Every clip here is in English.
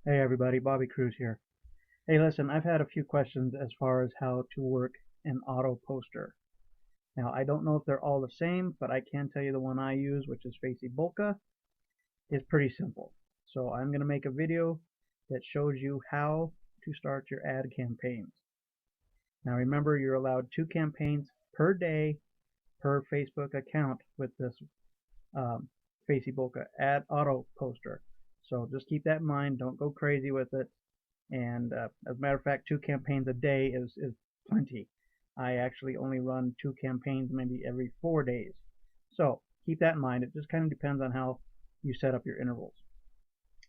Hey everybody, Bobby Cruz here. Hey listen, I've had a few questions as far as how to work an auto poster. Now I don't know if they're all the same, but I can tell you the one I use, which is Facybulka, is pretty simple. So I'm going to make a video that shows you how to start your ad campaigns. Now remember, you're allowed 2 campaigns per day per Facebook account with this um, Facybulka ad auto poster. So just keep that in mind. Don't go crazy with it. And as a matter of fact, 2 campaigns a day is plenty. I actually only run 2 campaigns maybe every 4 days. So keep that in mind. It just kind of depends on how you set up your intervals.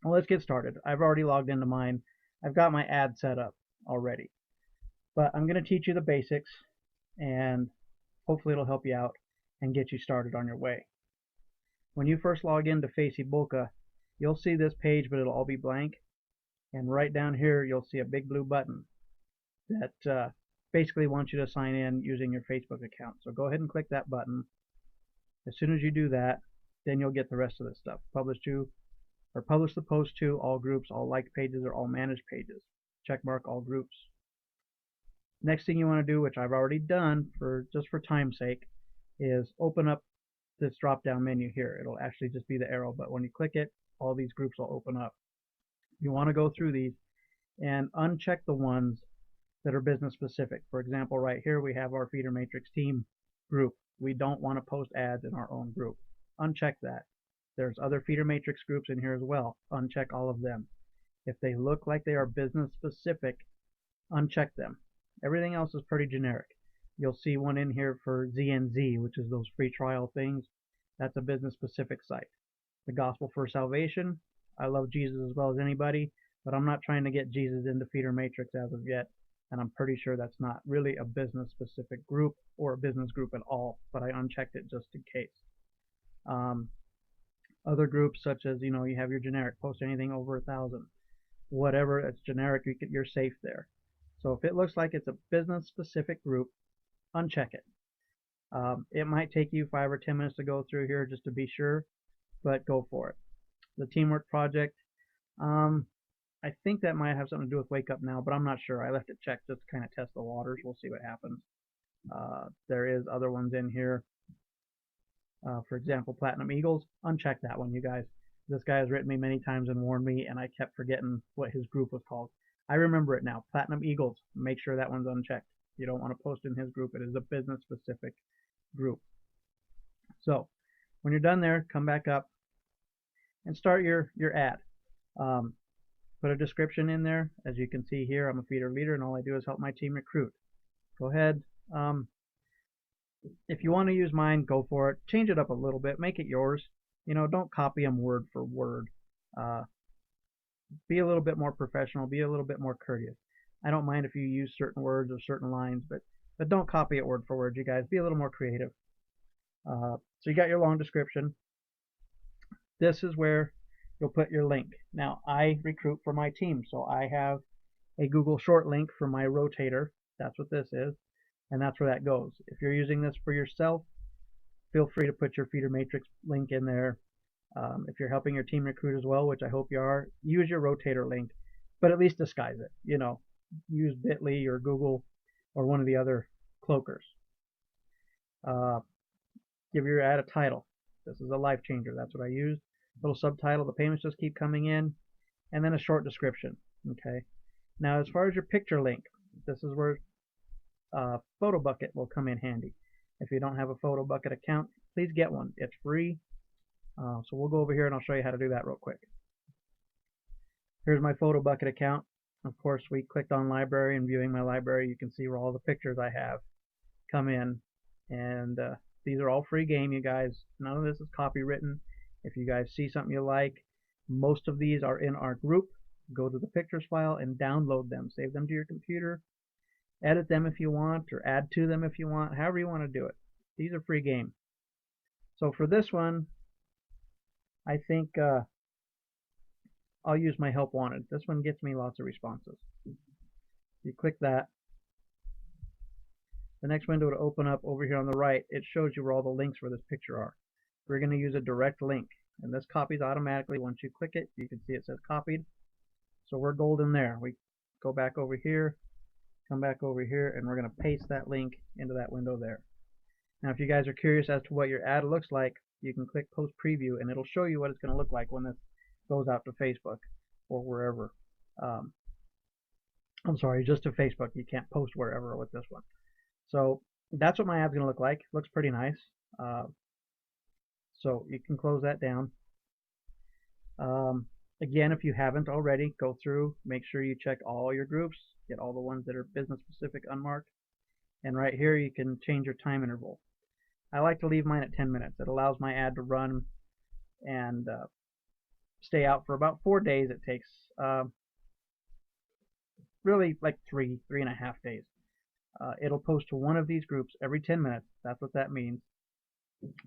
Well, let's get started. I've already logged into mine. I've got my ad set up already. But I'm going to teach you the basics, and hopefully it'll help you out and get you started on your way. When you first log into Facybulka, you'll see this page, but it'll all be blank. And right down here, you'll see a big blue button that basically wants you to sign in using your Facebook account. So go ahead and click that button. As soon as you do that, then you'll get the rest of this stuff. Publish the post to all groups, all liked pages, or all managed pages. Check mark all groups. Next thing you want to do, which I've already done for just for time's sake, is open up this drop down menu here. It'll actually just be the arrow, but when you click it, all these groups will open up. You want to go through these and uncheck the ones that are business specific. For example, right here we have our feeder matrix team group. We don't want to post ads in our own group. Uncheck that. There's other feeder matrix groups in here as well. Uncheck all of them. If they look like they are business specific, uncheck them. Everything else is pretty generic. You'll see one in here for ZNZ, which is those free trial things. That's a business specific site. The Gospel for Salvation. I love Jesus as well as anybody, but I'm not trying to get Jesus into feeder matrix as of yet. And I'm pretty sure that's not really a business specific group or a business group at all, but I unchecked it just in case. Other groups such as, you have your generic, post anything over 1,000, whatever that's generic, you're safe there. So if it looks like it's a business specific group, uncheck it. It might take you 5 or 10 minutes to go through here just to be sure, but go for it. The teamwork project, I think that might have something to do with Wake Up Now, but I'm not sure. I left it checked just to kind of test the waters. We'll see what happens. There is other ones in here. For example, Platinum Eagles. Uncheck that one, you guys. This guy has written me many times and warned me, and I kept forgetting what his group was called. I remember it now. Platinum Eagles. Make sure that one's unchecked. You don't want to post in his group. It is a business-specific group. So when you're done there, come back up and start your ad. Put a description in there. As you can see here, I'm a feeder leader, and all I do is help my team recruit. Go ahead. If you want to use mine, go for it. Change it up a little bit. Make it yours. Don't copy them word for word. Be a little bit more professional. Be a little bit more courteous. I don't mind if you use certain words or certain lines, but don't copy it word for word, you guys. Be a little more creative. So you got your long description. This is where you'll put your link. Now, I recruit for my team, so I have a Google short link for my rotator. That's what this is, and that's where that goes. If you're using this for yourself, feel free to put your feeder matrix link in there. If you're helping your team recruit as well, which I hope you are, use your rotator link, but at least disguise it. Use Bitly or Google or one of the other cloakers. Give your ad a title. This is a life changer. That's what I used. Little subtitle. The payments just keep coming in, and then a short description. Okay. Now, as far as your picture link, this is where Photo Bucket will come in handy. If you don't have a Photo Bucket account, please get one. It's free. So we'll go over here and I'll show you how to do that real quick. Here's my Photo Bucket account. Of course, we clicked on library, and viewing my library, you can see where all the pictures I have come in. And these are all free game, you guys. None of this is copywritten. If you guys see something you like, most of these are in our group. Go to the pictures file and download them. Save them to your computer. Edit them if you want, or add to them if you want, however you want to do it. These are free game. So for this one, I think I'll use my help wanted. This one gets me lots of responses. You click that. The next window to open up over here on the right, it shows you where all the links for this picture are. We're going to use a direct link, and this copies automatically. Once you click it, you can see it says copied. So we're golden there. We go back over here, come back over here, and we're going to paste that link into that window there. Now, if you guys are curious as to what your ad looks like, you can click Post Preview, and it'll show you what it's going to look like when this goes out to Facebook or wherever. I'm sorry, just to Facebook. You can't post wherever with this one. So that's what my ad's going to look like. Looks pretty nice. So you can close that down. Again, if you haven't already, go through, make sure you check all your groups, get all the ones that are business specific unmarked, and right here you can change your time interval. I like to leave mine at 10 minutes. It allows my ad to run and stay out for about 4 days. It takes really like 3.5 days. It'll post to one of these groups every 10 minutes. That's what that means.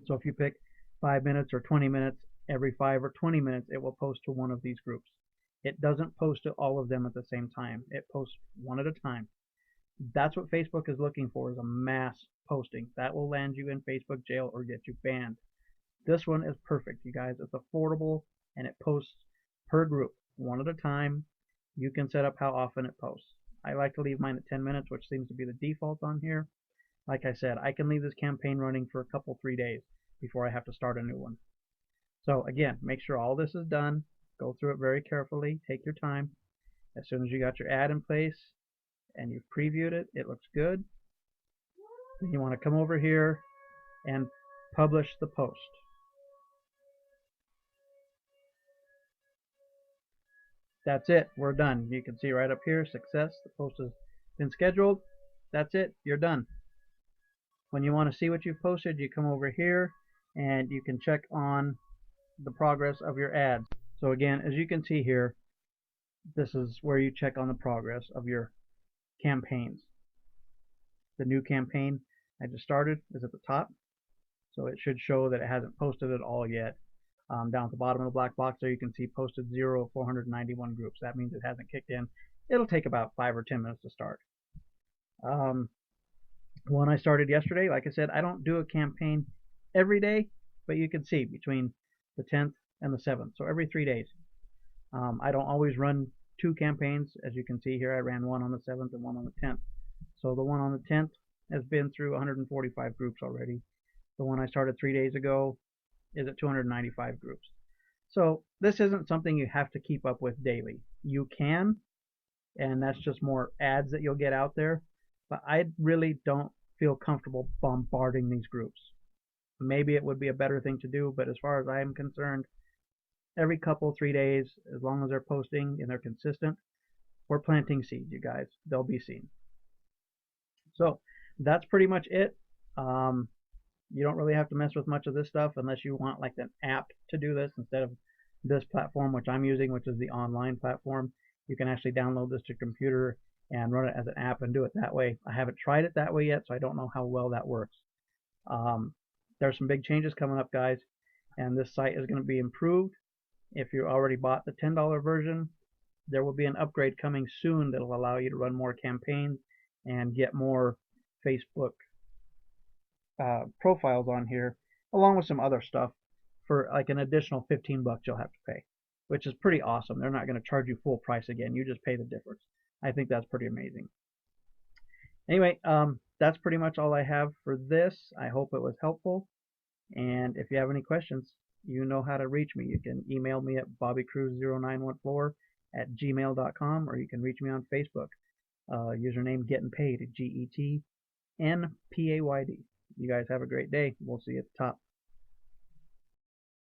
So if you pick 5 minutes or 20 minutes, every 5 or 20 minutes it will post to one of these groups. It doesn't post to all of them at the same time. It posts one at a time. That's what Facebook is looking for, is a mass posting. That will land you in Facebook jail or get you banned. This one is perfect, you guys. It's affordable and it posts per group, one at a time. You can set up how often it posts. I like to leave mine at 10 minutes, which seems to be the default on here. Like I said, I can leave this campaign running for a couple, 3 days before I have to start a new one. So again, make sure all this is done. Go through it very carefully. Take your time. As soon as you got your ad in place and you've previewed it, it looks good. Then you want to come over here and publish the post. That's it. We're done. You can see right up here, success. The post has been scheduled. That's it. You're done. When you want to see what you've posted, you come over here and you can check on the progress of your ads. So again, as you can see here, this is where you check on the progress of your campaigns. The new campaign I just started is at the top, so it should show that it hasn't posted at all yet. Down at the bottom of the black box there you can see posted 0 of 491 groups. That means it hasn't kicked in. It'll take about 5 or 10 minutes to start. One I started yesterday, like I said, I don't do a campaign every day, but you can see between the 10th and the 7th, so every 3 days. I don't always run 2 campaigns. As you can see here, I ran one on the 7th and one on the 10th. So the one on the 10th has been through 145 groups already. The one I started 3 days ago is at 295 groups. So this isn't something you have to keep up with daily. You can, and that's just more ads that you'll get out there, but I really don't feel comfortable bombarding these groups. Maybe it would be a better thing to do, but as far as I am concerned, every couple, 3 days, as long as they're posting and they're consistent, we're planting seeds, you guys. They'll be seen. So that's pretty much it. You don't really have to mess with much of this stuff unless you want like an app to do this instead of this platform, which I'm using, which is the online platform. You can actually download this to your computer and run it as an app and do it that way. I haven't tried it that way yet, so I don't know how well that works. There's some big changes coming up, guys, and this site is going to be improved. If you already bought the $10 version, there will be an upgrade coming soon that will allow you to run more campaigns and get more Facebook profiles on here, along with some other stuff for like an additional 15 bucks you'll have to pay, which is pretty awesome. They're not going to charge you full price again. You just pay the difference. I think that's pretty amazing. Anyway, that's pretty much all I have for this. I hope it was helpful. And if you have any questions, you know how to reach me. You can email me at bobbycruise0914@gmail.com, or you can reach me on Facebook. Username Getting Paid, GETNPAYD. You guys have a great day. We'll see you at the top.